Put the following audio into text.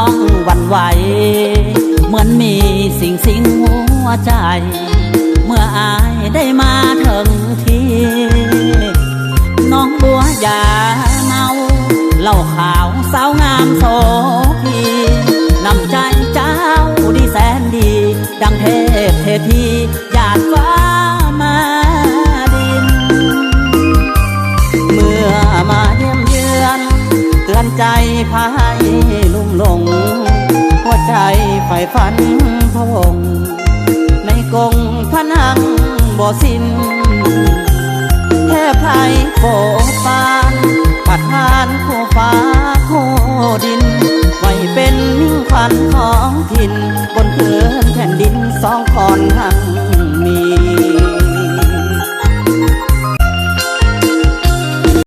องหวั่นไหวเหมือนมีสิ่งหัวใจเมื่ออายได้มาถึงทีน้องบัวอย่าเมาเหล้าขาวสาวงามโสพีนำใจเจ้าดีแสนดีดังเทพเทพีหยาดฟ้ามาดินเมื่อมาเยี่ยมเยือนเตือนใจพายลุ่มหลงหัวใจใฝ่ฝันพะวงในกงพนังบ่สิ้นแค่ไพโปไป